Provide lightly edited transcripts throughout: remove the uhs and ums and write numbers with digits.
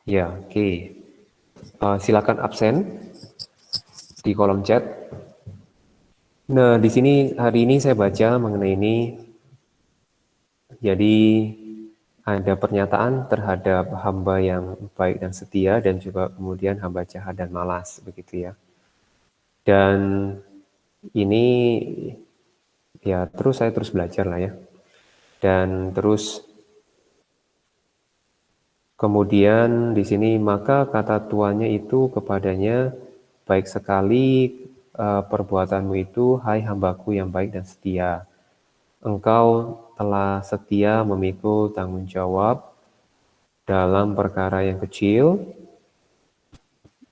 Ya, oke. Silakan absen di kolom chat. Nah, di sini hari ini saya baca mengenai ini. Jadi ada pernyataan terhadap hamba yang baik dan setia dan juga kemudian hamba jahat dan malas begitu ya. Dan ini ya saya terus belajar lah ya. Dan terus kemudian di sini maka kata tuannya itu kepadanya, baik sekali perbuatanmu itu, hai hambaku yang baik dan setia. Engkau telah setia memikul tanggung jawab dalam perkara yang kecil.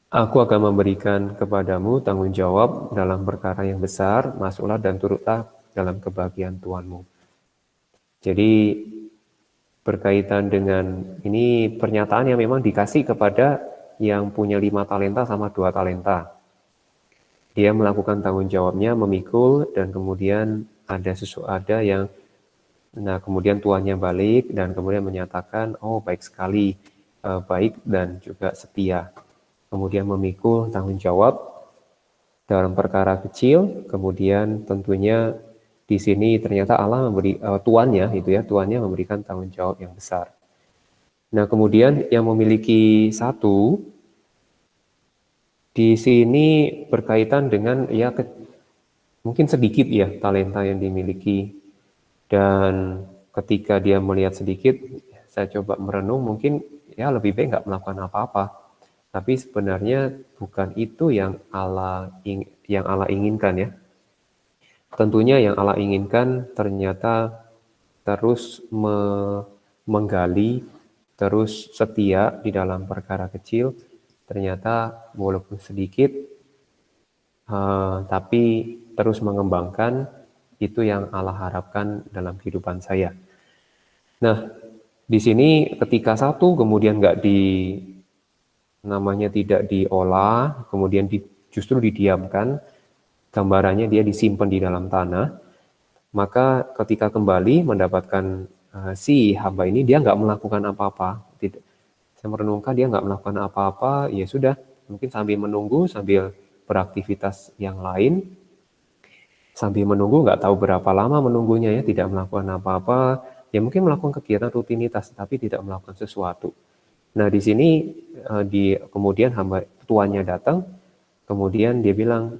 Aku akan memberikan kepadamu tanggung jawab dalam perkara yang besar. Masuklah dan turutlah dalam kebahagiaan Tuhanmu. Jadi berkaitan dengan ini pernyataan yang memang dikasih kepada yang punya 5 talenta sama 2 talenta. Dia melakukan tanggung jawabnya, memikul, dan kemudian ada yang kemudian tuannya balik dan kemudian menyatakan, oh baik sekali, baik dan juga setia. Kemudian memikul tanggung jawab dalam perkara kecil, kemudian tentunya di sini ternyata Allah memberi tuannya memberikan tanggung jawab yang besar. Nah, kemudian yang memiliki satu di sini berkaitan dengan ya mungkin sedikit ya talenta yang dimiliki, dan ketika dia melihat sedikit, saya coba merenung, mungkin ya lebih baik nggak melakukan apa-apa. Tapi sebenarnya bukan itu yang Allah inginkan ya. Tentunya yang Allah inginkan ternyata terus menggali, terus setia di dalam perkara kecil. Ternyata walaupun sedikit, tapi terus mengembangkan, itu yang Allah harapkan dalam kehidupan saya. Nah, di sini ketika satu kemudian tidak diolah, kemudian justru didiamkan, gambarannya dia disimpan di dalam tanah, maka ketika kembali mendapatkan si hamba ini, dia nggak melakukan apa-apa. Saya merenungkan dia nggak melakukan apa-apa, ya sudah, mungkin sambil menunggu, sambil beraktivitas yang lain, sambil menunggu, nggak tahu berapa lama menunggunya ya, tidak melakukan apa-apa, ya mungkin melakukan kegiatan rutinitas, tapi tidak melakukan sesuatu. Nah, di sini kemudian hamba tuannya datang, kemudian dia bilang,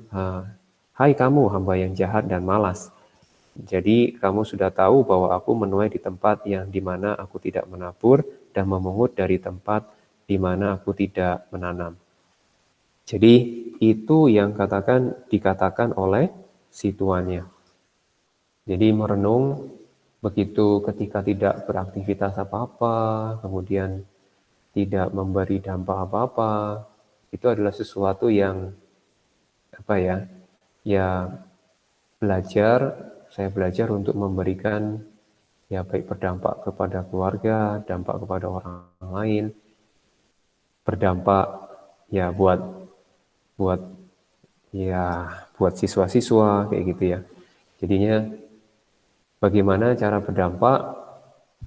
hai kamu hamba yang jahat dan malas. Jadi kamu sudah tahu bahwa aku menuai di tempat yang dimana aku tidak menabur dan memungut dari tempat di mana aku tidak menanam. Jadi itu yang dikatakan oleh si tuannya. Jadi merenung begitu ketika tidak beraktivitas apa-apa, kemudian tidak memberi dampak apa-apa, itu adalah sesuatu yang saya belajar untuk memberikan ya baik berdampak kepada keluarga, dampak kepada orang lain, berdampak ya buat buat siswa-siswa kayak gitu ya. Jadinya bagaimana cara berdampak,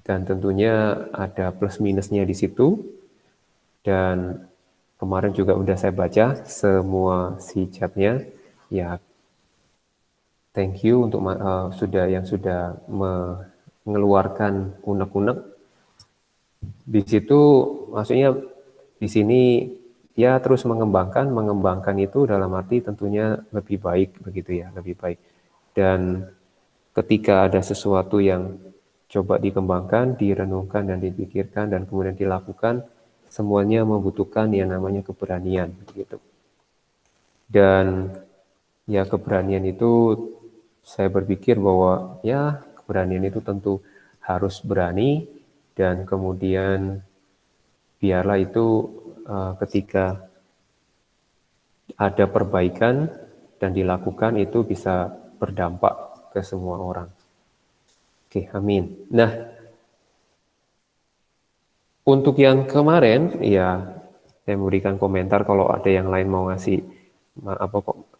dan tentunya ada plus minusnya di situ. Dan kemarin juga udah saya baca semua si chatnya. Ya, thank you untuk yang sudah mengeluarkan unek-unek. Di situ maksudnya di sini ya terus mengembangkan itu dalam arti tentunya lebih baik begitu ya, lebih baik. Dan ketika ada sesuatu yang coba dikembangkan, direnungkan dan dipikirkan dan kemudian dilakukan, semuanya membutuhkan yang namanya keberanian gitu. Dan ya keberanian itu saya berpikir bahwa ya keberanian itu tentu harus berani, dan kemudian biarlah itu ketika ada perbaikan dan dilakukan itu bisa berdampak ke semua orang. Oke, amin. Nah, untuk yang kemarin, ya saya memberikan komentar, kalau ada yang lain mau ngasih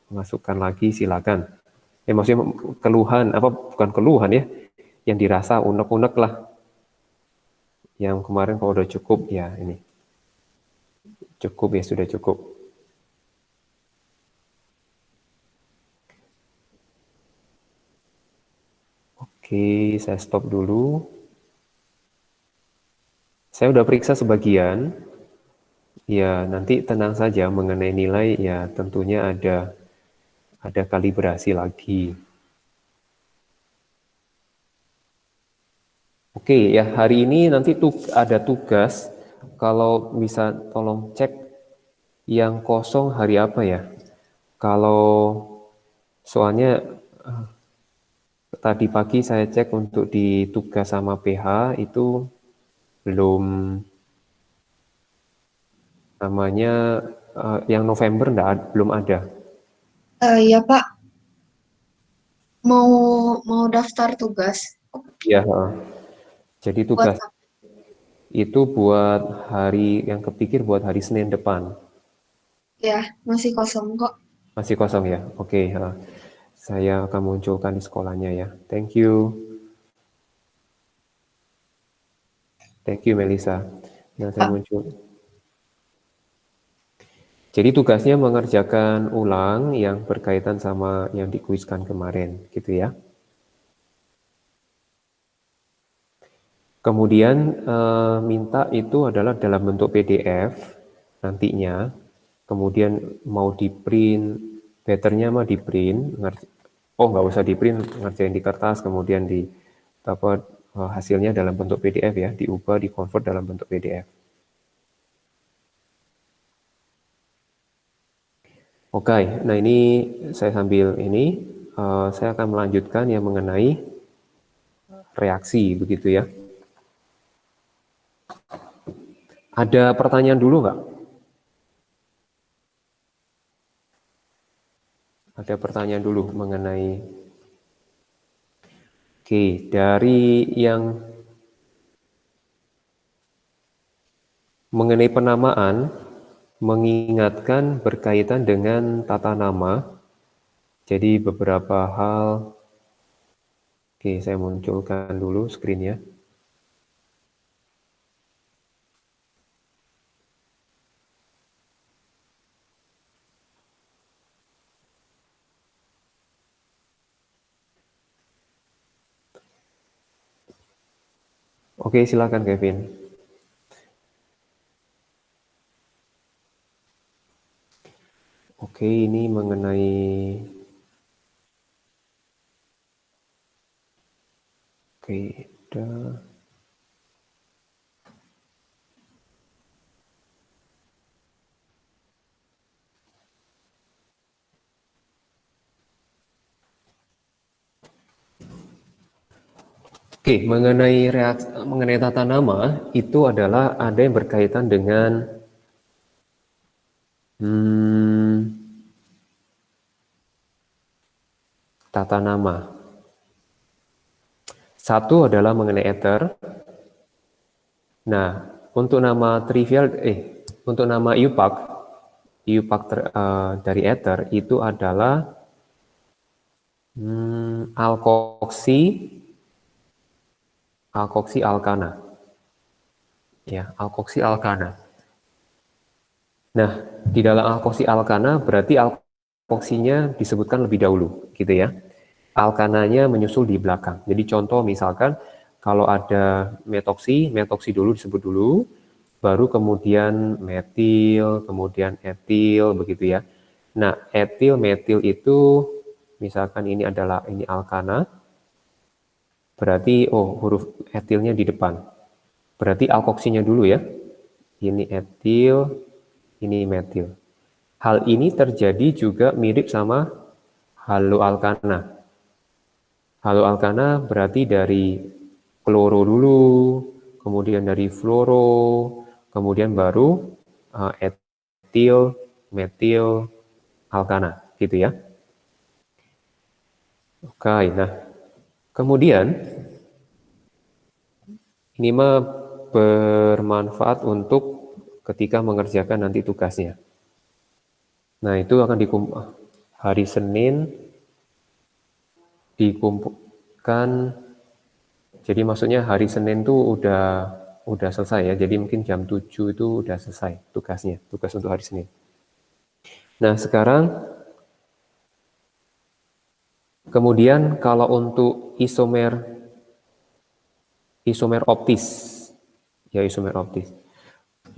masukan lagi silakan. Maksudnya keluhan, bukan keluhan ya, yang dirasa unek-unek lah. Yang kemarin kalau udah cukup ya ini. Cukup ya, sudah cukup. Oke, saya stop dulu. Saya udah periksa sebagian. Ya, nanti tenang saja mengenai nilai ya tentunya ada kalibrasi lagi. Oke, ya hari ini nanti ada tugas. Kalau bisa tolong cek yang kosong hari apa ya? Kalau soalnya tadi pagi saya cek untuk di tugas sama PH itu belum namanya yang November belum ada. Iya Pak, mau mau daftar tugas Iya, jadi buat tugas itu buat hari yang kepikir buat hari Senin depan. ya masih kosong kok. Masih kosong ya? Oke, saya akan munculkan di sekolahnya ya. Thank you. Thank you Melisa. Yang saya Pak. muncul. Jadi tugasnya mengerjakan ulang yang berkaitan sama yang dikuiskan kemarin, gitu ya. Kemudian minta itu adalah dalam bentuk PDF nantinya. Kemudian mau di print, betternya mah di print. Oh nggak usah di print, ngerjain di kertas, kemudian di dapat hasilnya dalam bentuk PDF ya, diubah, di convert dalam bentuk PDF. Oke, nah ini saya sambil ini, saya akan melanjutkan yang mengenai reaksi, begitu ya. Ada pertanyaan dulu nggak? Ada pertanyaan dulu mengenai, oke, dari yang mengenai penamaan, mengingatkan berkaitan dengan tata nama, jadi beberapa hal, oke, saya munculkan dulu screen-nya. Oke, silakan Kevin. Oke, ini mengenai, oke, udah. Oke, mengenai tata nama itu adalah ada yang berkaitan dengan tata nama. Satu adalah mengenai ether. Nah, untuk nama trivial, untuk nama IUPAC dari ether itu adalah alkoksi, alkoksi alkana. Ya, alkoksi alkana. Nah, di dalam alkoksi alkana berarti alkoksinya disebutkan lebih dahulu, gitu ya. Alkananya menyusul di belakang. Jadi contoh misalkan kalau ada metoksi, metoksi dulu disebut dulu, baru kemudian metil, kemudian etil, begitu ya. Nah, etil, metil itu misalkan ini adalah ini alkana, berarti huruf etilnya di depan. Berarti alkoksinya dulu ya. Ini etil, ini metil. Hal ini terjadi juga mirip sama haloalkana. Haloalkana berarti dari kloro dulu, kemudian dari fluoro, kemudian baru etil, metil, alkana, gitu ya. Oke, nah kemudian ini mah bermanfaat untuk ketika mengerjakan nanti tugasnya. Nah itu akan hari Senin dikumpulkan. Jadi maksudnya hari Senin tuh udah udah selesai ya. Jadi mungkin jam 7 itu udah selesai tugasnya, tugas untuk hari Senin. Nah, sekarang kemudian kalau untuk isomer optis, ya isomer optis.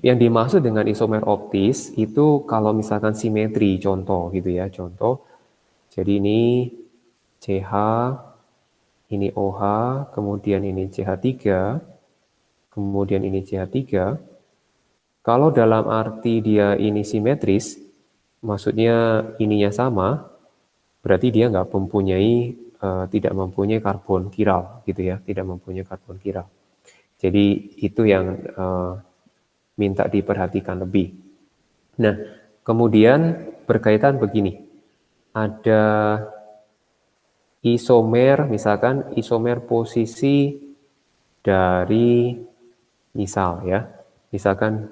Yang dimaksud dengan isomer optis itu kalau misalkan simetri, contoh gitu ya, contoh. Jadi ini CH, ini OH, kemudian ini CH3, kemudian ini CH3. Kalau dalam arti dia ini simetris, maksudnya ininya sama, berarti dia nggak mempunyai, tidak mempunyai karbon kiral, gitu ya, tidak mempunyai karbon kiral. Jadi itu yang minta diperhatikan lebih. Nah, kemudian berkaitan begini, ada isomer, misalkan isomer posisi dari misal ya, misalkan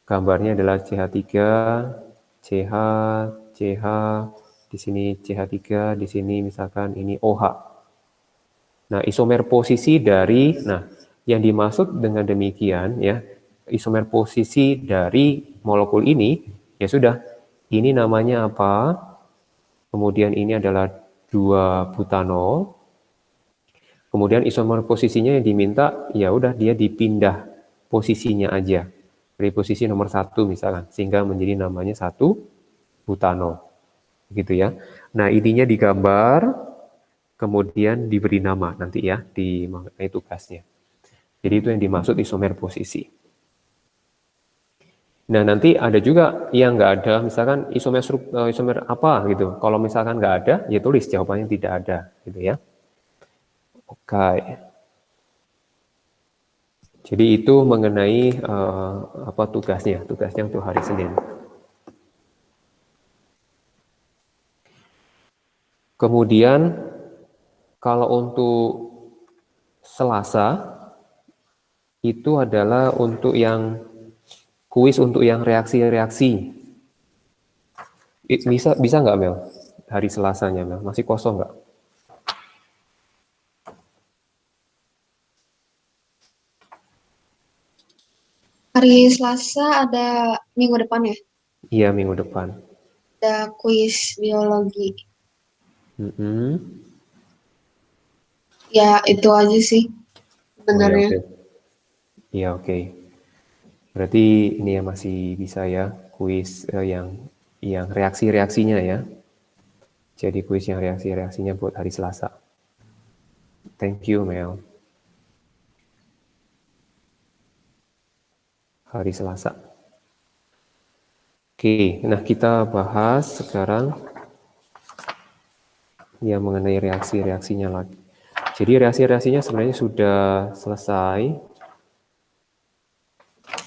gambarnya adalah CH3, CH, CH, di sini CH3, di sini misalkan ini OH. Nah, isomer posisi dari, nah, yang dimaksud dengan demikian ya, isomer posisi dari molekul ini, ya sudah, ini namanya apa, kemudian ini adalah 2 butanol, kemudian isomer posisinya yang diminta, ya udah dia dipindah posisinya aja, dari posisi nomor 1 misalkan, sehingga menjadi namanya 1 butanol, gitu ya. Nah, ininya digambar, kemudian diberi nama nanti ya di mengenai tugasnya. Jadi itu yang dimaksud isomer posisi. Nah, nanti ada juga yang nggak ada, misalkan isomer apa gitu. Kalau misalkan nggak ada, ya tulis jawabannya tidak ada, gitu ya. Oke. Jadi itu mengenai apa tugasnya untuk hari Senin. Kemudian kalau untuk Selasa itu adalah untuk yang kuis untuk yang reaksi-reaksi. Bisa nggak Mel? Hari Selasanya Mel masih kosong nggak? Hari Selasa ada minggu depan ya? Iya minggu depan. Ada kuis biologi. Mm-mm. Ya, itu aja sih Oh ya sebenarnya. oke. Iya oke. Berarti ini ya masih bisa ya kuis yang reaksi-reaksinya ya. Jadi kuis yang reaksi-reaksinya buat hari Selasa. Thank you Mel. Hari Selasa. Oke, nah kita bahas sekarang yang mengenai reaksi-reaksinya lagi. Jadi reaksi-reaksinya sebenarnya sudah selesai.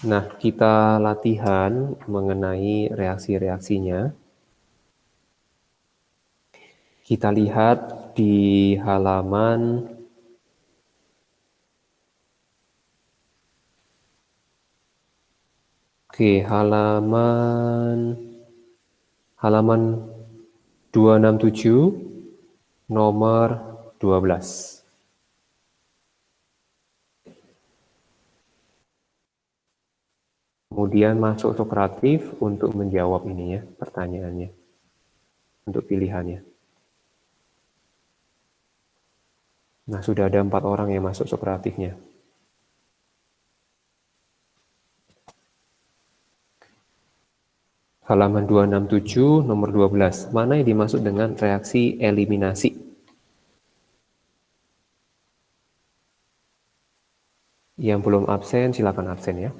Nah, kita latihan mengenai reaksi-reaksinya. Kita lihat di halaman 267 nomor 12. Kemudian masuk Sokratif untuk menjawab ini ya, pertanyaannya. Untuk pilihannya. Nah, sudah ada 4 orang yang masuk Sokratifnya. Halaman 267 nomor 12. Mana yang dimaksud dengan reaksi eliminasi? Yang belum absen, silakan absen ya.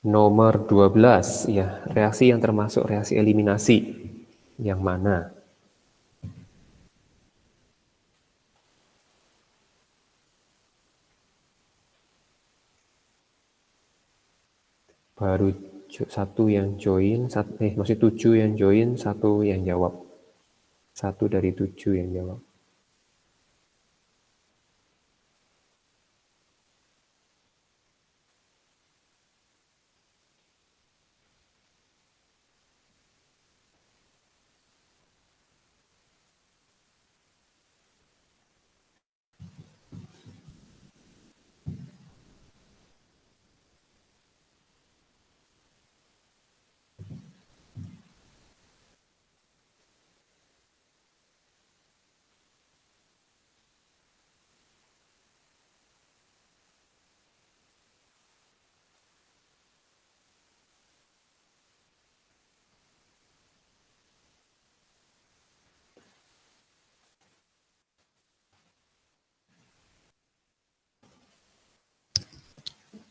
Nomor 12, ya, reaksi yang termasuk reaksi eliminasi. Yang mana? Baru satu yang join, masih 7 yang join, satu yang jawab. Satu dari 7 yang jawab.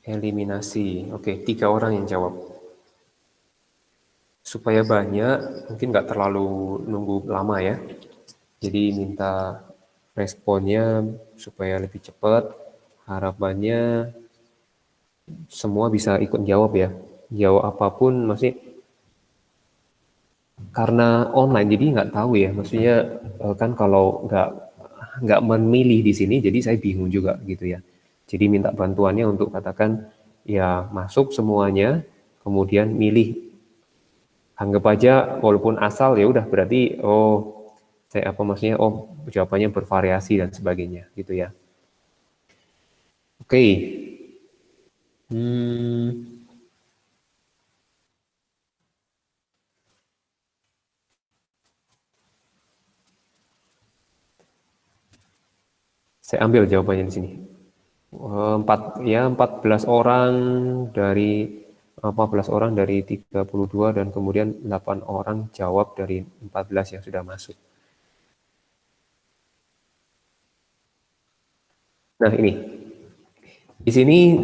Eliminasi. Oke, 3 orang yang jawab. Supaya banyak, mungkin nggak terlalu nunggu lama ya. Jadi minta responnya supaya lebih cepat. Harapannya semua bisa ikut jawab ya. Jawab apapun, masih karena online jadi nggak tahu ya. Maksudnya kan kalau nggak memilih di sini, jadi saya bingung juga gitu ya. Jadi minta bantuannya untuk katakan ya masuk semuanya, kemudian milih, anggap aja walaupun asal ya udah berarti oh saya apa maksudnya oh jawabannya bervariasi dan sebagainya gitu ya. Oke. Hmm, saya ambil jawabannya di sini. 14 orang dari 14 orang dari 32 dan kemudian 8 orang jawab dari 14 yang sudah masuk. Nah, ini. Di sini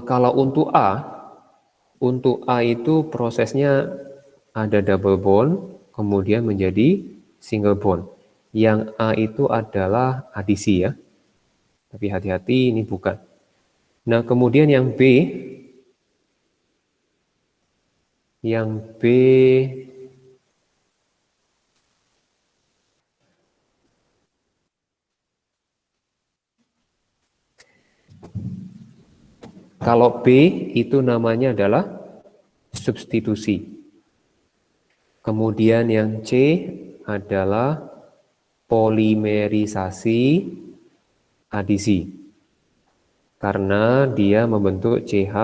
kalau untuk A itu prosesnya ada double bond, kemudian menjadi single bond. Yang A itu adalah adisi ya, tapi hati-hati ini bukan. Nah, kemudian yang B kalau B itu namanya adalah substitusi. Kemudian yang C adalah polimerisasi adisi. Karena dia membentuk CH,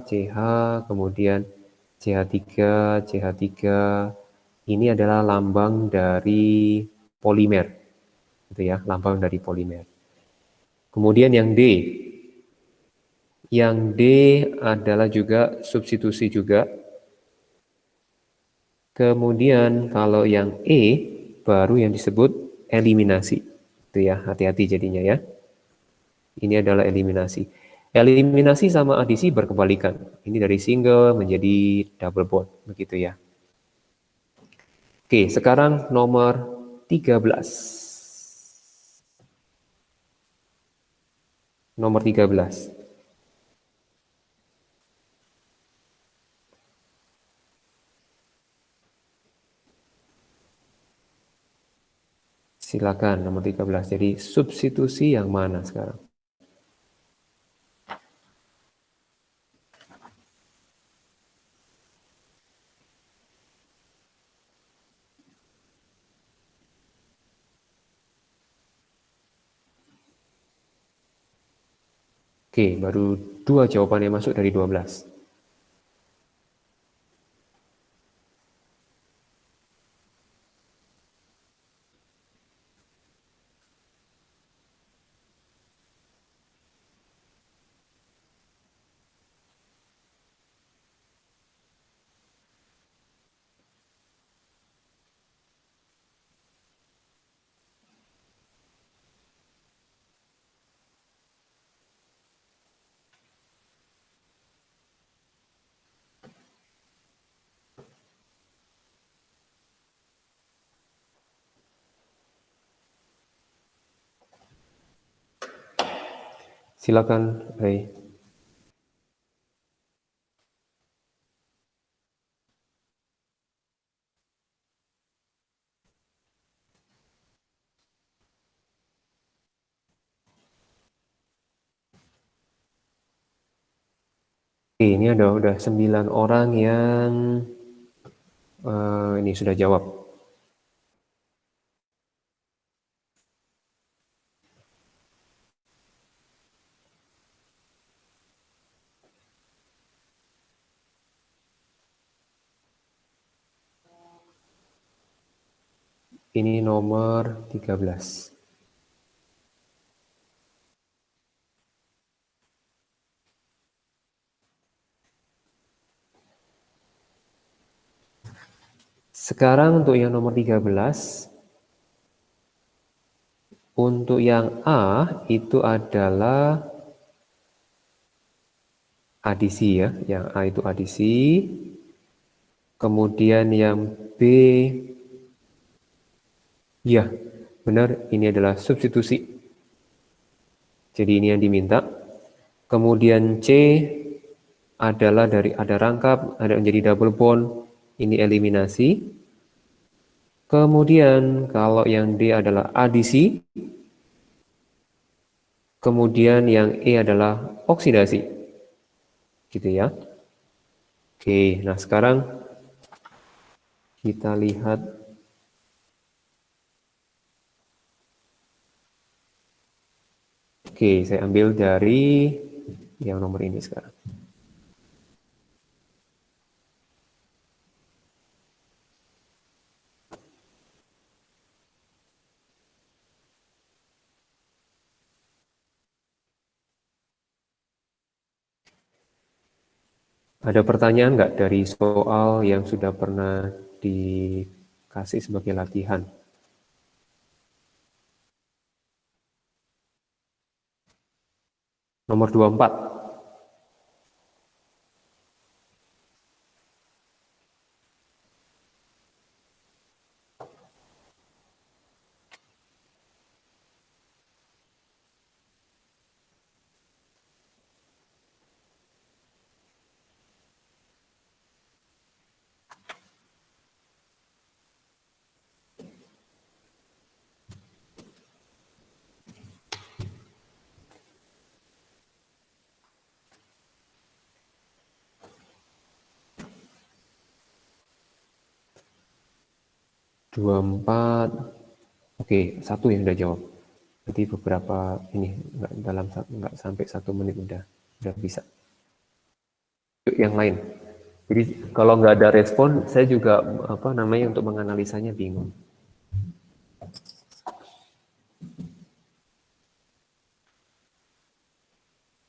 CH, kemudian CH3, CH3. Ini adalah lambang dari polimer. Gitu ya, lambang dari polimer. Kemudian yang D. Yang D adalah juga substitusi juga. Kemudian kalau yang E baru yang disebut eliminasi. Itu ya, hati-hati jadinya ya. Ini adalah eliminasi. Eliminasi sama adisi berkebalikan. Ini dari single menjadi double bond, begitu ya. Oke, sekarang nomor 13. Nomor 13. Silakan nomor 13. Jadi substitusi yang mana sekarang? Oke, baru 2 jawaban yang masuk dari 12. Silakan, Ray. Oke, ini ada udah 9 orang yang ini sudah jawab. Ini nomor 13. Sekarang untuk yang nomor 13, untuk yang A itu adalah adisi ya, yang A itu adisi. Kemudian yang B, ya benar, ini adalah substitusi. Jadi ini yang diminta. Kemudian C adalah dari ada rangkap, ada menjadi double bond, ini eliminasi. Kemudian kalau yang D adalah adisi, kemudian yang E adalah oksidasi. Gitu ya. Oke, nah sekarang kita lihat. Oke, saya ambil dari yang nomor ini sekarang. Ada pertanyaan nggak dari soal yang sudah pernah dikasih sebagai latihan? Nomor 24. Dua empat. Oke, satu yang udah jawab. Nanti beberapa ini nggak sampai 1 menit udah bisa. Yuk, yang lain. Jadi kalau nggak ada respon, saya juga untuk menganalisanya bingung.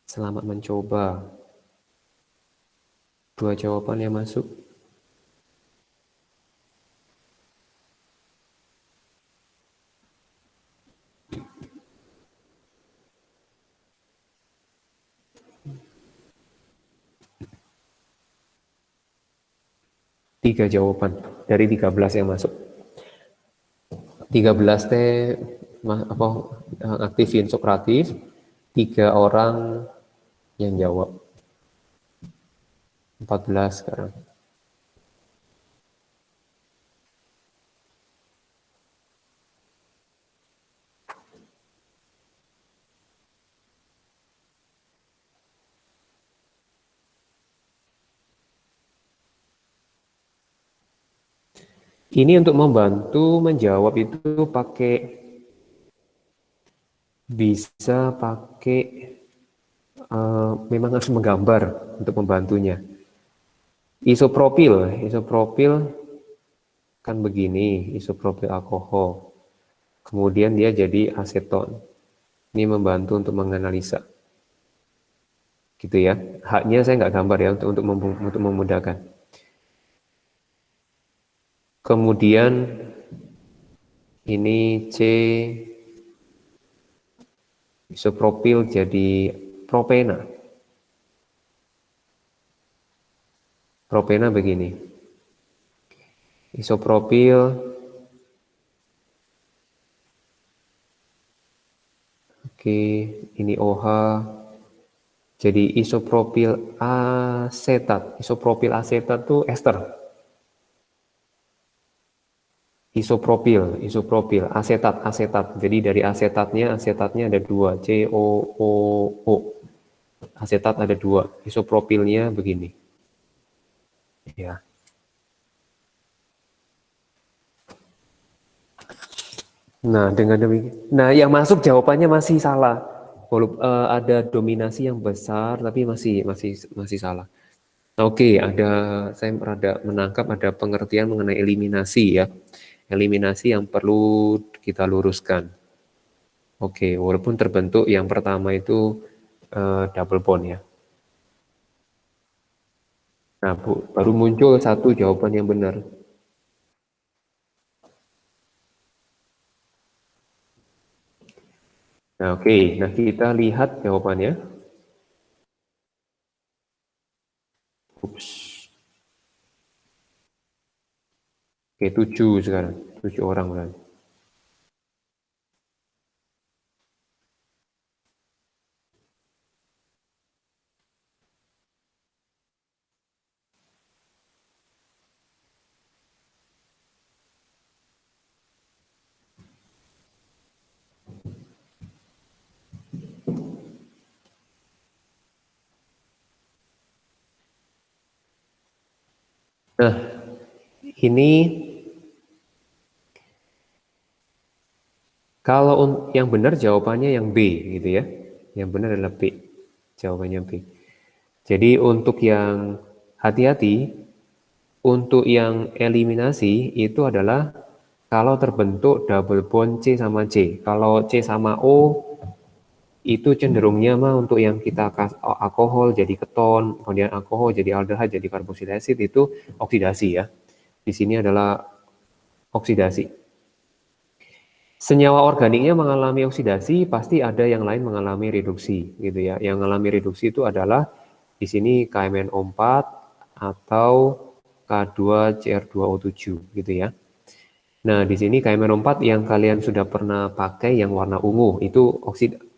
Selamat mencoba. 2 jawaban yang masuk. Tiga jawaban dari 13 yang masuk. 13 teh aktif Sokratif, 3 orang yang jawab. 14 sekarang. Ini untuk membantu menjawab itu bisa pakai memang harus menggambar untuk membantunya. Isopropil kan begini, isopropil alkohol. Kemudian dia jadi aseton. Ini membantu untuk menganalisa. Gitu ya. Haknya saya nggak gambar ya untuk memudahkan. Kemudian ini C isopropil jadi propena. Propena begini. Isopropil oke, ini OH Jadi isopropil asetat. Isopropil asetat itu ester. Isopropil, asetat. Jadi dari asetatnya ada dua, COO. Asetat ada dua, isopropilnya begini. Ya. Nah, dengan demikian, yang masuk jawabannya masih salah. Walaupun ada dominasi yang besar, tapi masih salah. Oke, saya rada menangkap ada pengertian mengenai eliminasi ya. Eliminasi yang perlu kita luruskan. Oke, walaupun terbentuk yang pertama itu double bond ya. Nah, baru muncul satu jawaban yang benar. Nah, oke. Nah, kita lihat jawabannya. Ups. Oke, 7 sekarang. 7 orang berarti. Nah, ini kalau yang benar jawabannya yang B gitu ya. Yang benar adalah B. Jawabannya B. Jadi untuk yang hati-hati, untuk yang eliminasi itu adalah kalau terbentuk double bond C sama C. Kalau C sama O itu cenderungnya mah untuk yang kita alkohol jadi keton, kemudian alkohol jadi aldehyde jadi karboksilik acid itu oksidasi ya. Di sini adalah oksidasi. Senyawa organiknya mengalami oksidasi, pasti ada yang lain mengalami reduksi, gitu ya. Yang mengalami reduksi itu adalah di sini KMNO4 atau K2CR2O7, gitu ya. Nah, di sini KMNO4 yang kalian sudah pernah pakai yang warna ungu itu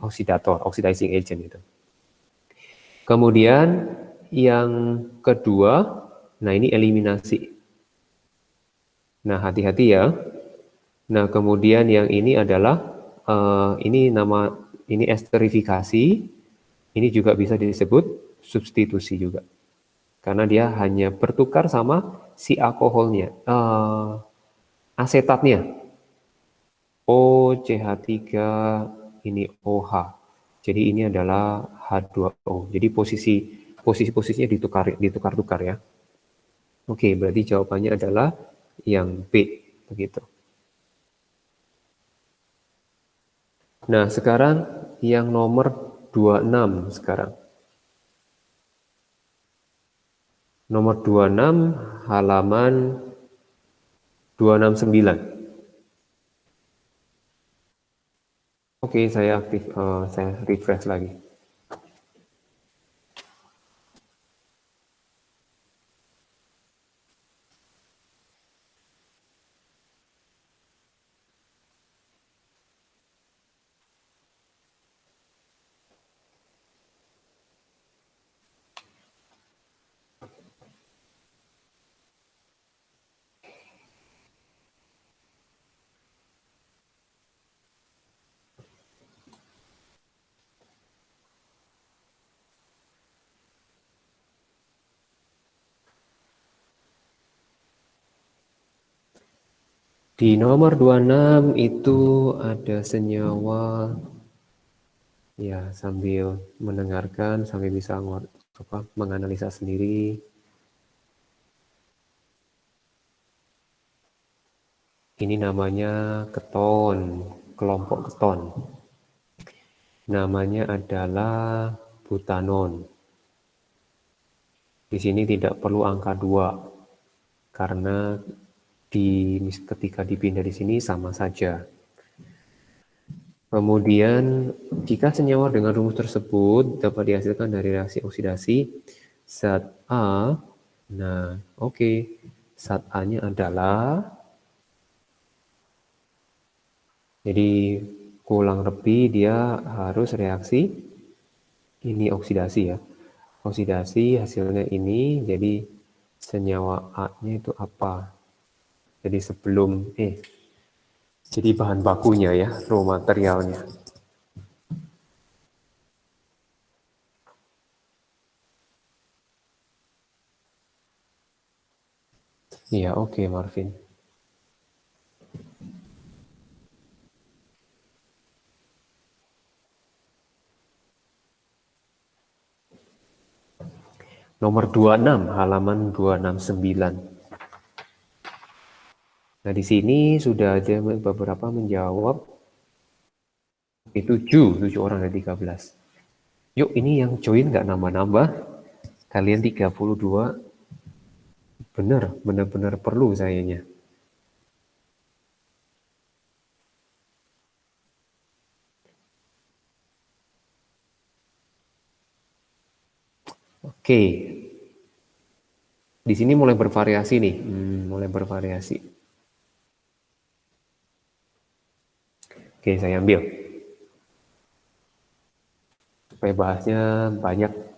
oksidator, oxidizing agent itu. Kemudian yang kedua, nah ini eliminasi. Nah, hati-hati ya. Nah, kemudian yang ini adalah ini esterifikasi. Ini juga bisa disebut substitusi juga. Karena dia hanya bertukar sama si alkoholnya, asetatnya. OCH3 ini OH. Jadi ini adalah H2O. Jadi posisinya ditukar-tukar ya. Oke, berarti jawabannya adalah yang B begitu. Nah, sekarang yang nomor 26 sekarang. Nomor 26 halaman 269. Oke, saya refresh lagi. Di nomor 26 itu ada senyawa, ya sambil mendengarkan, sambil bisa menganalisa sendiri. Ini namanya keton, kelompok keton. Namanya adalah butanon. Di sini tidak perlu angka 2, karena ketika dipindah di sini sama saja. Kemudian, jika senyawa dengan rumus tersebut dapat dihasilkan dari reaksi oksidasi, zat A, nah oke, zat A-nya adalah, jadi kurang lebih dia harus reaksi Ini oksidasi ya. Oksidasi hasilnya ini, jadi senyawa A-nya itu apa? Jadi jadi bahan bakunya ya, raw materialnya. Iya, oke, Marvin. Nomor 26, halaman 269. Nah, di sini sudah ada beberapa menjawab. Tujuh orang dari 13. Yuk, ini yang join nggak nambah-nambah. Kalian 32. Benar-benar perlu sayanya. Oke. Di sini mulai bervariasi nih. Mulai bervariasi. Oke, saya ambil. Supaya bahasnya banyak.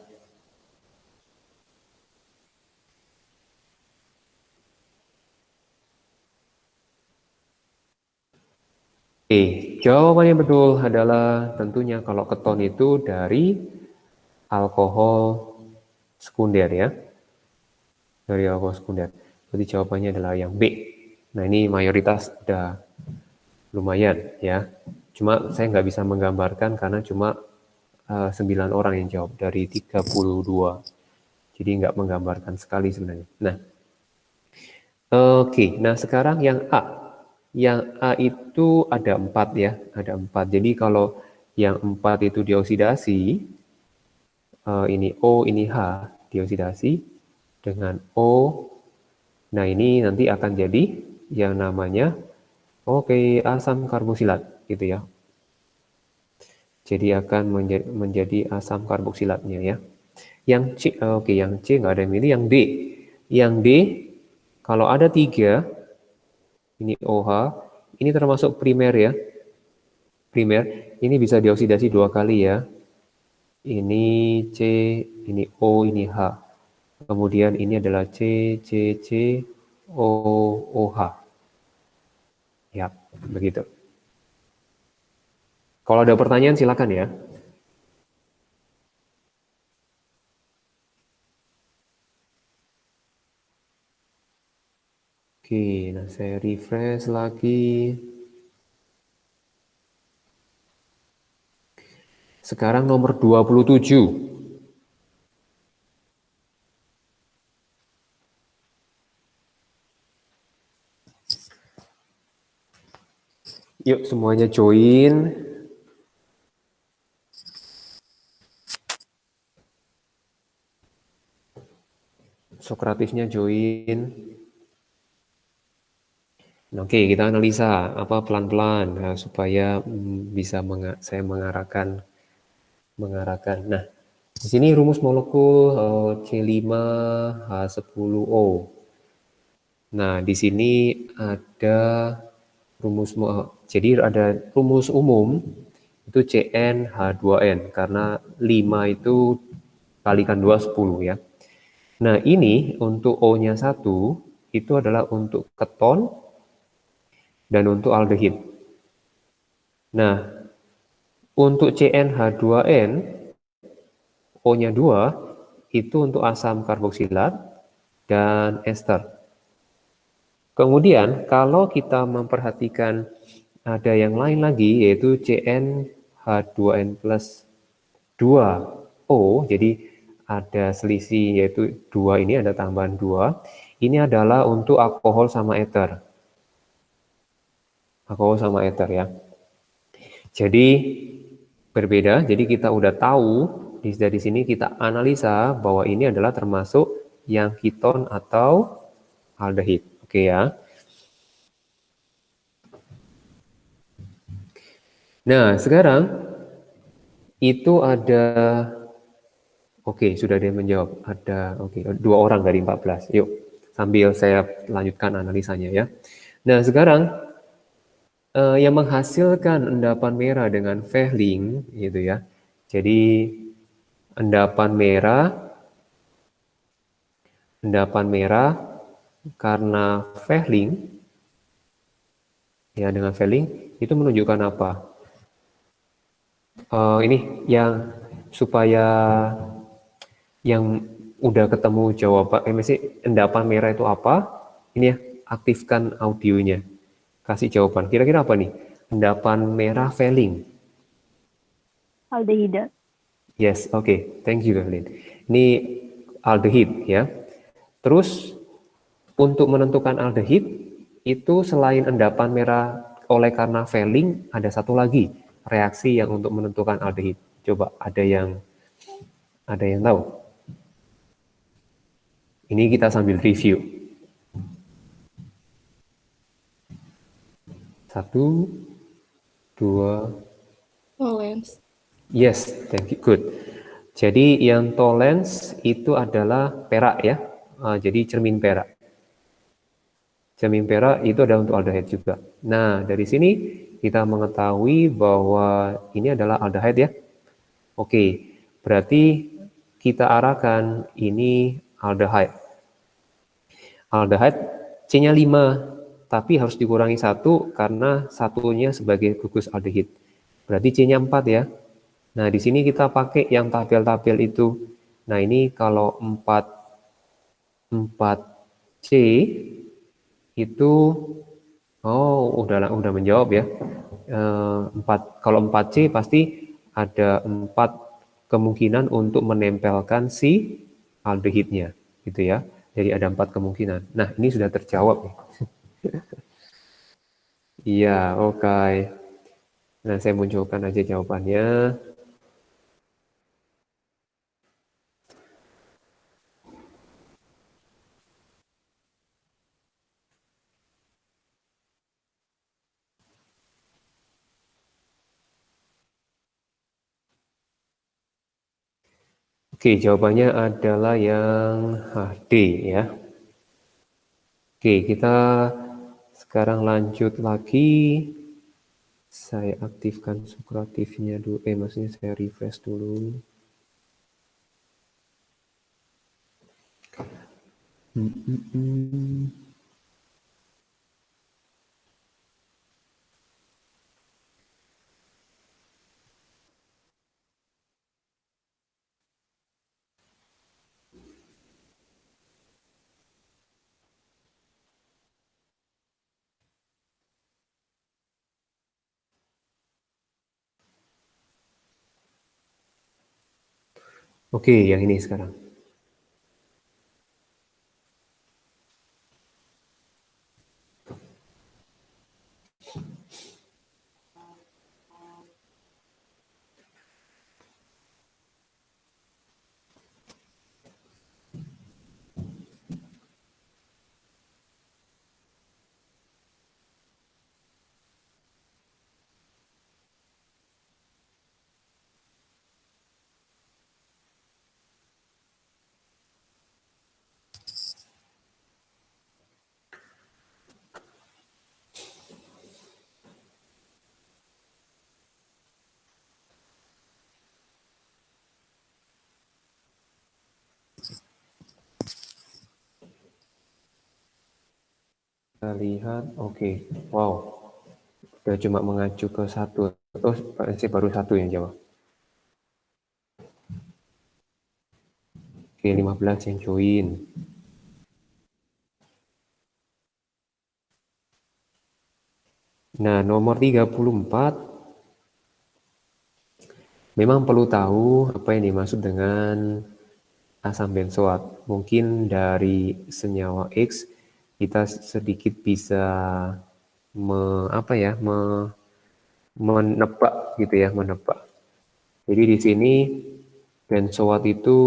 Oke, jawaban yang betul adalah tentunya kalau keton itu dari alkohol sekunder ya. Dari alkohol sekunder. Jadi jawabannya adalah yang B. Nah, ini mayoritas udah lumayan ya. Cuma saya nggak bisa menggambarkan karena cuma 9 orang yang jawab dari 32. Jadi nggak menggambarkan sekali sebenarnya. Nah, oke. Nah, sekarang yang A. Yang A itu ada 4 ya. Ada 4. Jadi kalau yang 4 itu dioksidasi, ini O, ini H dioksidasi dengan O. Nah, ini nanti akan jadi yang namanya asam karboksilat gitu ya. Jadi akan menjadi asam karboksilatnya ya. Yang C, yang C nggak ada yang milih. Yang D, kalau ada 3, ini OH, ini termasuk primer ya. Primer, ini bisa dioksidasi 2 kali ya. Ini C, ini O, ini H. Kemudian ini adalah C, C, C, O, OH. Ya, begitu. Kalau ada pertanyaan silakan ya. Oke, nah saya refresh lagi. Sekarang nomor 27. Yuk semuanya join. Sokratisnya join. Oke, kita analisa apa pelan-pelan supaya bisa saya mengarahkan. Nah, di sini rumus molekul C5H10O. Nah, di sini ada jadi ada rumus umum itu CnH2n karena 5 itu kalikan 2 10 ya. Nah, ini untuk O-nya 1 itu adalah untuk keton dan untuk aldehid. Nah, untuk CnH2n O-nya 2 itu untuk asam karboksilat dan ester. Kemudian kalau kita memperhatikan ada yang lain lagi yaitu CnH2n plus 2O, jadi ada selisih yaitu 2 ini ada tambahan 2. Ini adalah untuk alkohol sama eter. Alkohol sama eter ya. Jadi berbeda, jadi kita udah tahu dari sini kita analisa bahwa ini adalah termasuk yang keton atau aldehid. Oke ya. Nah, sekarang itu ada sudah ada yang menjawab. Ada 2 orang dari 14. Yuk, sambil saya lanjutkan analisanya ya. Nah, sekarang yang menghasilkan endapan merah dengan Fehling gitu ya. Jadi endapan merah karena Fehling, ya dengan Fehling itu menunjukkan apa? Ini yang supaya yang udah ketemu jawaban, endapan merah itu apa? Ini ya, aktifkan audionya, kasih jawaban. Kira-kira apa nih? Endapan merah Fehling. Aldehida. Yes, oke. Thank you, Evelyn. Ini aldehid ya. Terus untuk menentukan aldehid itu selain endapan merah oleh karena Fehling, ada satu lagi reaksi yang untuk menentukan aldehid. Coba ada yang tahu? Ini kita sambil review. Satu, dua. Tolerance. Yes, thank you. Good. Jadi yang tolens itu adalah perak ya. Jadi cermin perak. Cermin perak itu adalah untuk aldehid juga. Nah, dari sini kita mengetahui bahwa ini adalah aldehid ya. Oke, berarti kita arahkan ini aldehid. Aldehid C-nya 5, tapi harus dikurangi 1 karena satunya sebagai gugus aldehid. Berarti C-nya 4 ya. Nah, di sini kita pakai yang tabel-tabel itu. Nah, ini kalau 4C itu udah menjawab ya. 4 kalau 4C pasti ada 4 kemungkinan untuk menempelkan si aldehidnya gitu ya. Jadi ada 4 kemungkinan. Nah, ini sudah terjawab nih. Iya, oke. Nah, saya munculkan aja jawabannya. Oke, jawabannya adalah yang D ya. Oke, kita sekarang lanjut lagi. Saya aktifkan sukuratifnya dulu. Maksudnya saya refresh dulu. Oke, yang ini sekarang. Kita lihat, oke. Wow, udah cuma mengacu ke 1. Saya baru 1 yang jawab. Oke, 15 yang join. Nah, nomor 34 memang perlu tahu apa yang dimaksud dengan asam benzoat. Mungkin dari senyawa X kita sedikit bisa menebak gitu ya, menebak. Jadi di sini benzoat itu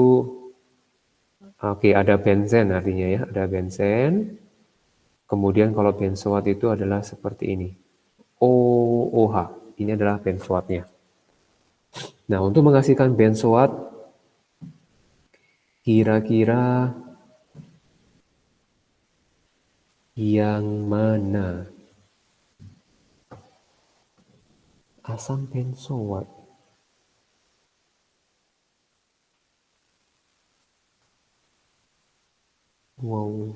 ada benzen artinya ya, ada benzen. Kemudian kalau benzoat itu adalah seperti ini. OOH, ini adalah benzoatnya. Nah, untuk menghasilkan benzoat kira-kira yang mana? Asam benzoat. Wow.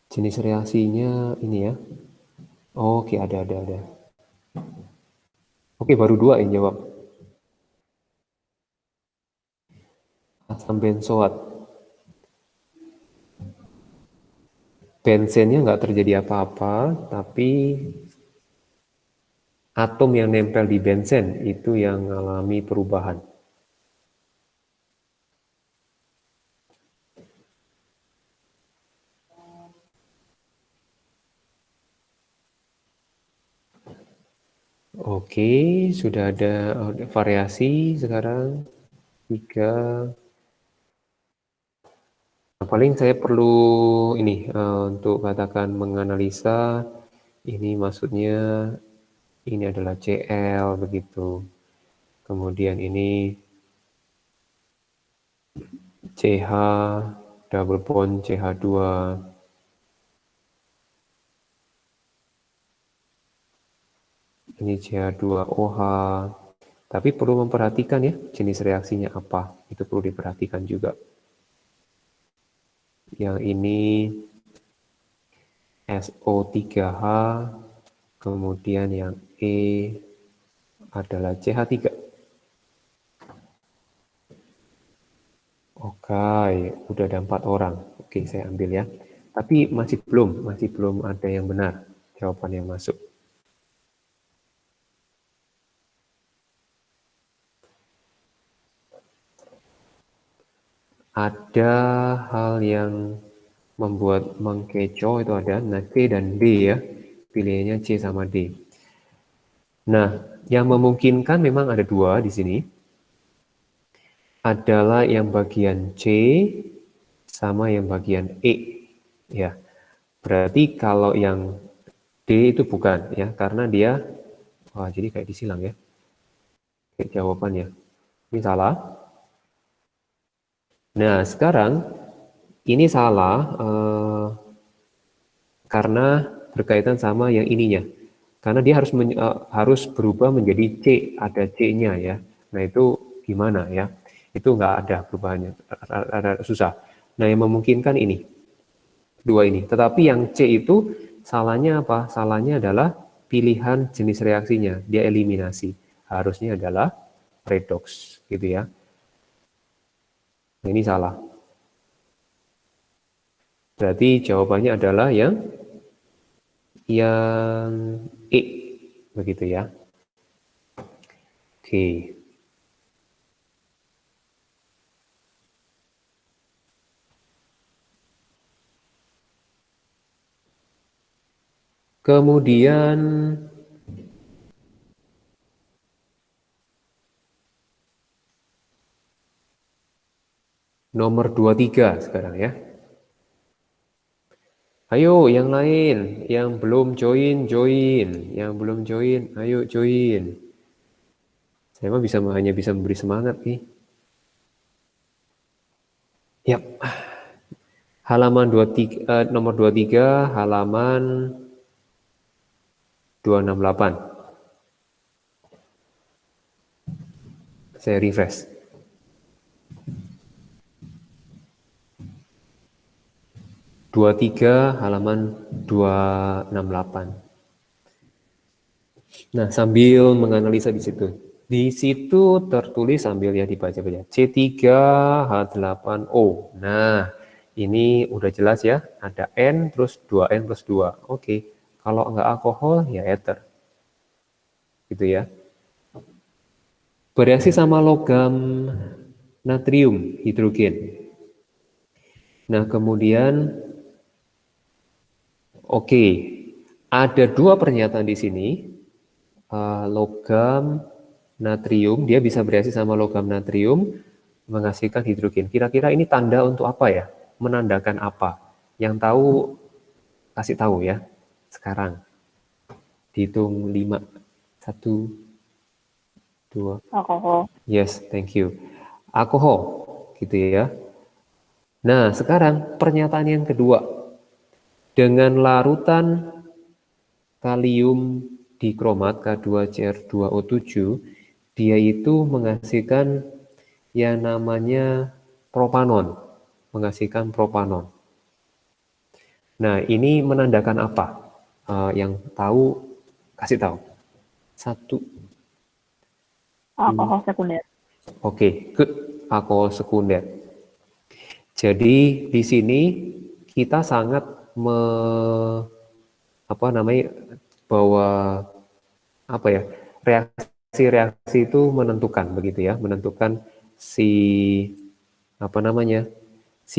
Jenis reaksinya ini ya. Oke, ada. Oke, baru 2 yang jawab. Asam benzoat. Bensennya nggak terjadi apa-apa, tapi atom yang nempel di bensen itu yang mengalami perubahan. Oke, sudah ada variasi sekarang. 3. Nah, paling saya perlu ini untuk katakan menganalisa ini maksudnya ini adalah Cl begitu. Kemudian ini CH double bond CH2. Ini CH2OH. Tapi perlu memperhatikan ya jenis reaksinya apa. Itu perlu diperhatikan juga. Yang ini SO3H, kemudian yang E adalah CH3. Oke, udah ada 4 orang. Oke, saya ambil ya. Tapi masih belum ada yang benar jawaban yang masuk. Ada hal yang membuat mengkecoh itu ada, nah C dan D ya. Pilihannya C sama D. Nah, yang memungkinkan memang ada 2 di sini. Adalah yang bagian C sama yang bagian E. Ya. Berarti kalau yang D itu bukan ya, karena dia jadi kayak disilang ya. Kayak jawabannya. Ini salah. Nah, sekarang ini salah karena berkaitan sama yang ininya. Karena dia harus berubah menjadi C, ada C-nya ya. Nah, itu gimana ya? Itu nggak ada perubahannya, ada susah. Nah, yang memungkinkan ini, 2 ini. Tetapi yang C itu salahnya apa? Salahnya adalah pilihan jenis reaksinya, dia eliminasi. Harusnya adalah redox, gitu ya. Nah, ini salah. Berarti jawabannya adalah yang E, begitu ya. Oke. Kemudian nomor 23 sekarang ya. Ayo yang lain, yang belum join. Yang belum join, ayo join. Saya mah hanya bisa memberi semangat nih. Yap. Halaman 23, nomor 23, halaman 268. Saya refresh. 23 halaman 268. Nah, sambil menganalisa di situ. Di situ tertulis sambil ya dibaca-baca. C3H8O. Nah, ini udah jelas ya. Ada N terus 2N plus 2. Oke. Kalau enggak alkohol ya ether. Gitu ya. Bereaksi sama logam natrium hidrogen. Nah, kemudian oke. Ada 2 pernyataan di sini. Logam natrium, dia bisa bereaksi sama logam natrium menghasilkan hidrogen. Kira-kira ini tanda untuk apa ya? Menandakan apa? Yang tahu kasih tahu ya. Sekarang dihitung 5. 1 2. Alkohol. Yes, thank you. Alkohol gitu ya. Nah, sekarang pernyataan yang kedua. Dengan larutan kalium dikromat K2Cr2O7, dia itu menghasilkan yang namanya propanon, menghasilkan propanon. Nah, ini menandakan apa? Yang tahu, kasih tahu. 1. Alkohol sekunder. Oke, good. Alkohol sekunder. Jadi di sini kita sangat bahwa reaksi-reaksi itu menentukan begitu ya, menentukan si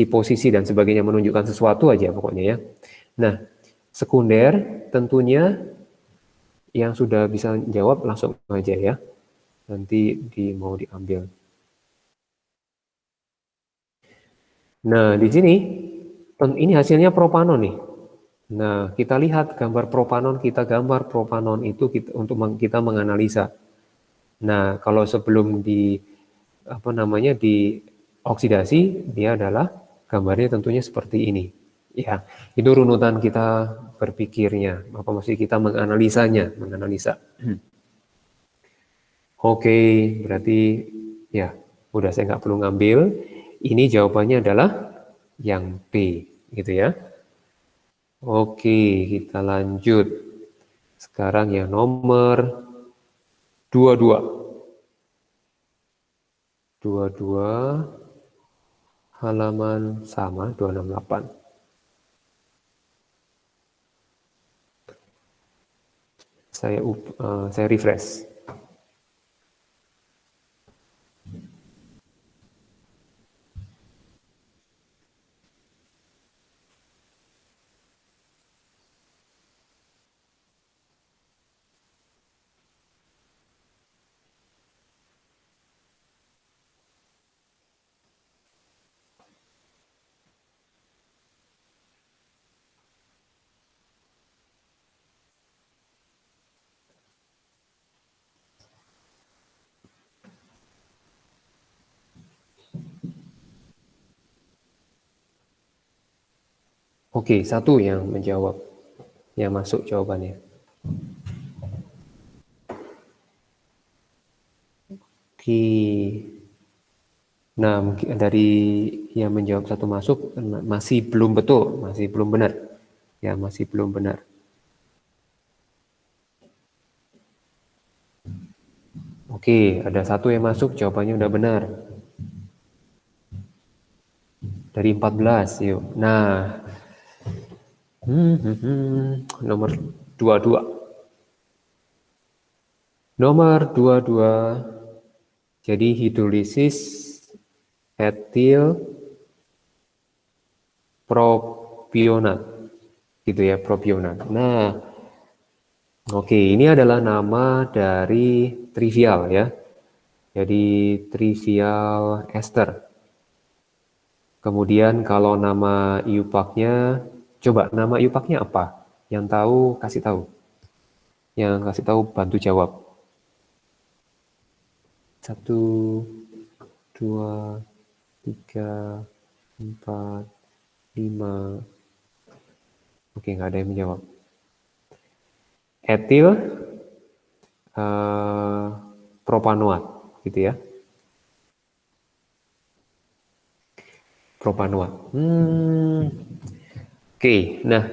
posisi dan sebagainya, menunjukkan sesuatu aja pokoknya ya. Nah, sekunder tentunya yang sudah bisa jawab langsung aja ya. Nanti mau diambil. Nah, di sini ini hasilnya propanon nih. Nah, kita lihat gambar propanon, gambar propanon itu untuk kita menganalisa. Nah, kalau sebelum di oksidasi, dia adalah gambarnya tentunya seperti ini. Ya, itu runutan kita berpikirnya, kita menganalisa. Oke, berarti ya, udah saya nggak perlu ngambil. Ini jawabannya adalah yang B, gitu ya. Oke, kita lanjut. Sekarang yang nomor 22. 22 halaman sama 268. Saya refresh. Oke, 1 yang menjawab, yang masuk jawabannya. Oke. Nah, mungkin dari yang menjawab 1 masuk masih belum betul, masih belum benar. Ya, masih belum benar. Oke, ada 1 yang masuk, jawabannya udah benar. Dari 14, yuk. Nah, nomor 22. Nomor 22, jadi hidrolisis etil propionat, gitu ya, propionat. Nah, oke, ini adalah nama dari trivial ya. Jadi trivial ester. Kemudian kalau nama IUPAC-nya, coba nama IUPAC-nya apa? Yang tahu kasih tahu. Yang kasih tahu bantu jawab. 1, 2, 3, 4, 5. Oke, nggak ada yang menjawab. Etil propanoat, gitu ya. Propanoat. Oke, nah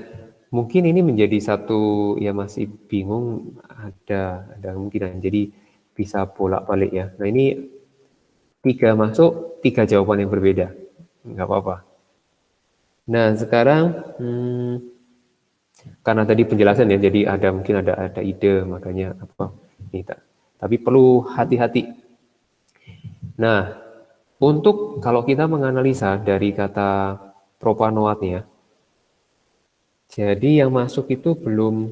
mungkin ini menjadi satu ya masih bingung, ada kemungkinan. Jadi bisa bolak-balik ya. Nah ini 3 masuk, 3 jawaban yang berbeda. Nggak apa-apa. Nah sekarang karena tadi penjelasan ya, jadi mungkin ada ide, makanya apa nih, tapi perlu hati-hati. Nah, untuk kalau kita menganalisa dari kata propanoatnya, jadi yang masuk itu belum,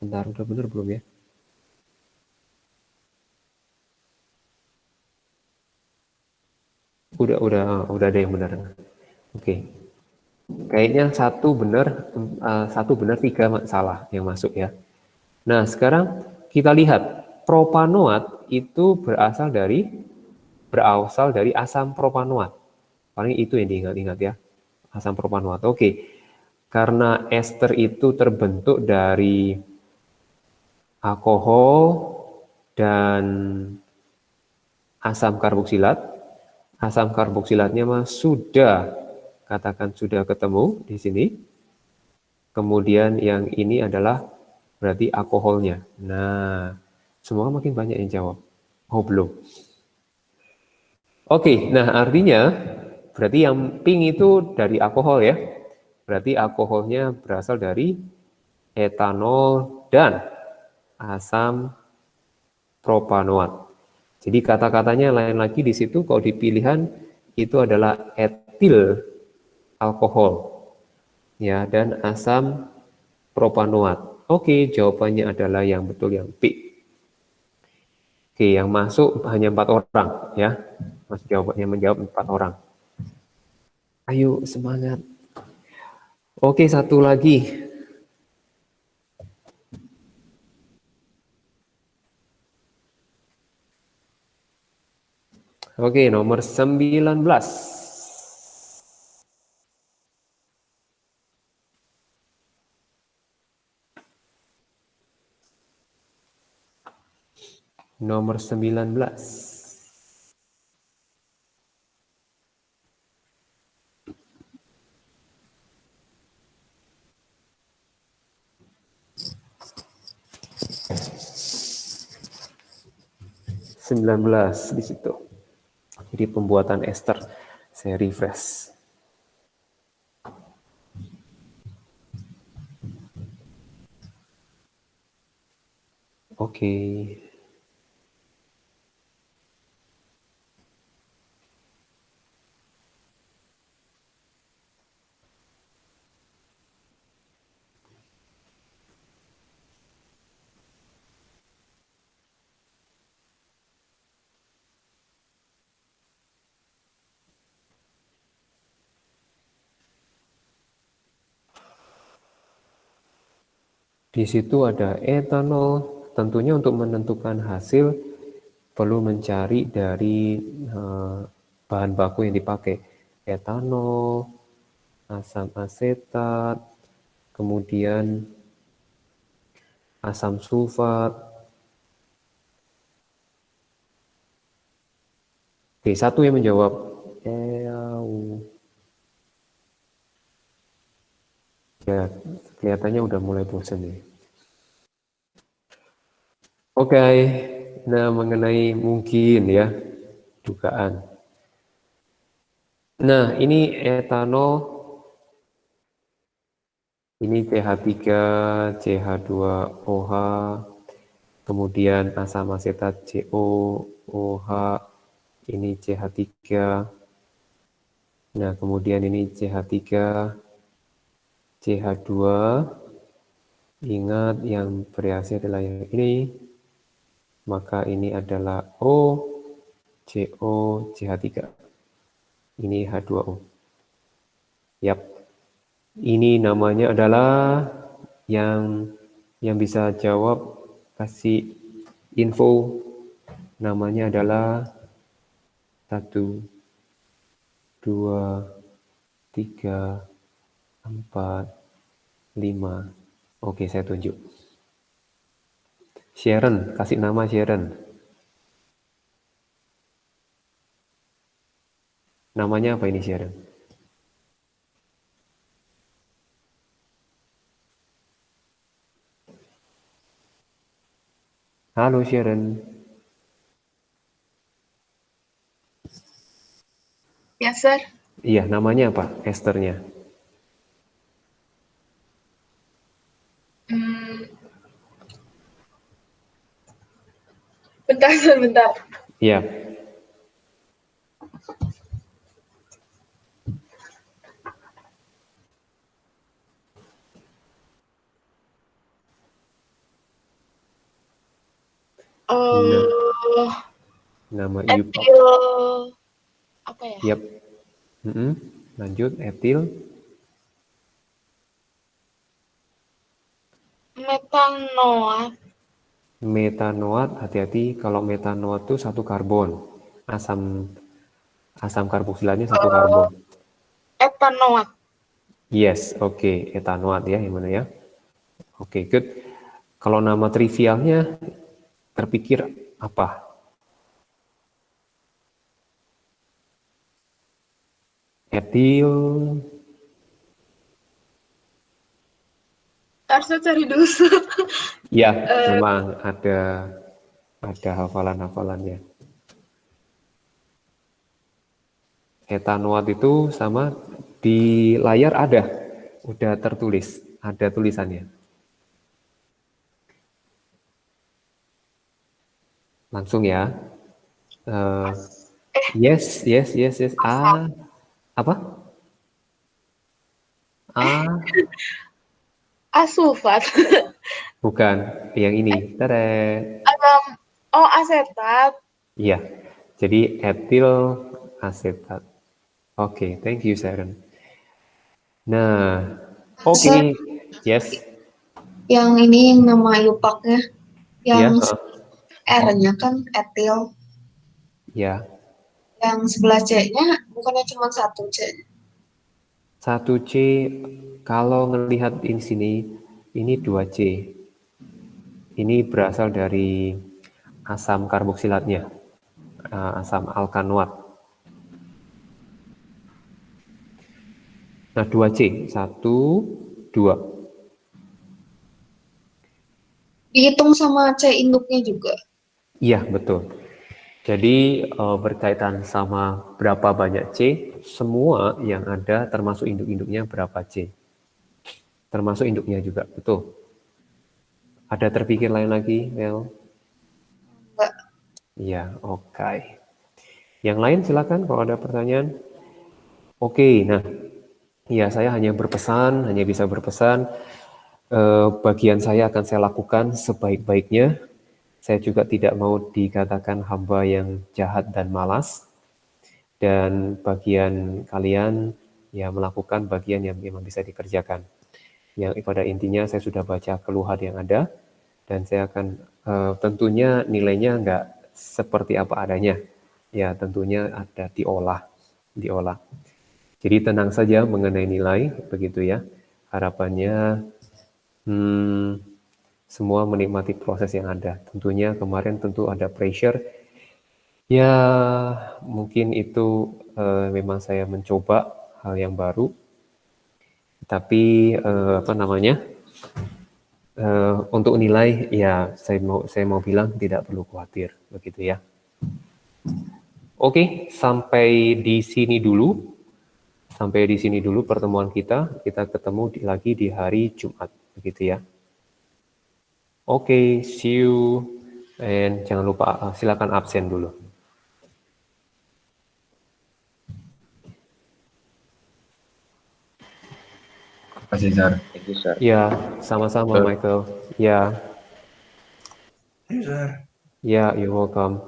bentar, udah benar belum ya? Udah ada yang benar. Oke. Kayaknya 1 benar, 3 salah yang masuk ya. Nah, sekarang kita lihat propanoat itu berasal dari asam propanoat. Paling itu yang diingat-ingat ya. Asam propanoat. Oke. Karena ester itu terbentuk dari alkohol dan asam karboksilat, Asam karboksilatnya mah sudah, katakan sudah ketemu di sini. Kemudian yang ini adalah berarti alkoholnya. Nah, semua makin banyak yang jawab. Oh, belum. Oke, nah artinya berarti yang pink itu dari alkohol ya. Berarti alkoholnya berasal dari etanol dan asam propanoat. Jadi kata-katanya lain lagi di situ kalau dipilihan itu adalah etil alkohol ya dan asam propanoat. Oke, jawabannya adalah yang betul yang B. Oke, yang masuk hanya 4 orang ya. Mas jawabannya menjawab 4 orang. Ayo semangat. Oke, satu lagi. Oke, nomor 19. Nomor 19. Di situ. Jadi pembuatan ester. Saya refresh. Oke. Di situ ada etanol. Tentunya untuk menentukan hasil perlu mencari dari bahan baku yang dipakai. Etanol, asam asetat, kemudian asam sulfat. Oke, satu yang menjawab. Ya, kelihatannya udah mulai bosan nih. Oke, nah mengenai mungkin ya, dugaan. Nah, ini etanol, ini CH3, CH2OH, kemudian asam asetat COOH, ini CH3. Nah, kemudian ini CH3, CH2. Ingat yang bereaksi adalah yang ini. Maka ini adalah O, CO, CH3. Ini H2O. Yap. Ini namanya adalah yang bisa jawab kasih info namanya adalah 1, 2, 3, 4, 5. Oke, saya tunjuk. Sharon, kasih nama Sharon. Namanya apa ini Sharon? Halo Sharon. Ya, Sir. Iya, namanya apa? Esternya. Bentar, Sir, bentar. Iya. Nama ibu. Etil apa ya? Yap. Lanjut, etil. Metanoat. Metanoat, hati-hati kalau metanoat itu satu karbon. Asam karboksilatnya satu karbon. Etanoat. Yes, oke. Etanoat ya, yang mana ya? Oke, good. Kalau nama trivialnya terpikir apa? etil, Harusnya cari dulu. ya Eh, memang ada hafalan-hafalannya. Etanoat itu sama di layar ada, udah tertulis, ada tulisannya. Langsung ya. Eh, yes, yes, yes, yes. asap. Apa? Ah, Asulfat. bukan. Yang ini. Teret. Asam. Oh, asetat. Iya. Jadi etil asetat. Oke, thank you, Sharon. Nah, oke. Sir, Yes. yang ini yang nama Yupaknya, yang Ya, R-nya kan etil, ya. yang sebelah C-nya bukannya cuma satu C. Satu C, kalau ngelihat di sini, ini 2C. Ini berasal dari asam karboksilatnya, asam alkanoat. Nah, 2C, 1, 2. Dihitung sama C induknya juga. Iya, betul. Jadi berkaitan sama berapa banyak C, semua yang ada termasuk induk-induknya berapa C. Termasuk induknya juga, betul. Ada terpikir lain lagi, Mel? Enggak. Iya, oke. Yang lain silakan kalau ada pertanyaan. Oke, nah, ya saya hanya berpesan, hanya bisa berpesan. Bagian saya akan saya lakukan sebaik-baiknya. Saya juga tidak mau dikatakan hamba yang jahat dan malas. Dan bagian kalian ya melakukan bagian yang memang bisa dikerjakan. Yang pada intinya saya sudah baca keluhan yang ada dan saya akan tentunya nilainya nggak seperti apa adanya. Ya tentunya ada diolah. Jadi tenang saja mengenai nilai begitu ya. Harapannya hmm, semua menikmati proses yang ada. Tentunya kemarin tentu ada pressure. Ya mungkin itu memang saya mencoba hal yang baru. Tapi apa namanya? Untuk nilai ya saya mau bilang tidak perlu khawatir begitu ya. Oke, sampai di sini dulu. Sampai di sini dulu pertemuan kita. Kita ketemu lagi di hari Jumat begitu ya. Oke, see you. And jangan lupa silakan absen dulu. Kasih Zar. Thank you, sir. Ya, sama-sama Michael. Ya, Ayo Zar. ya, you're welcome.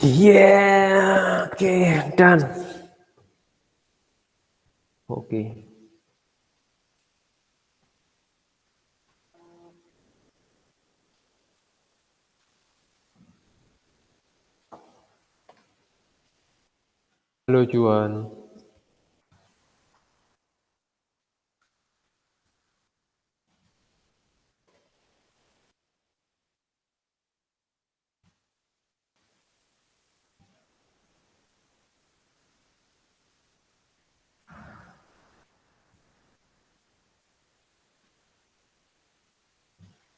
Oke, dan oke. Halo Juan.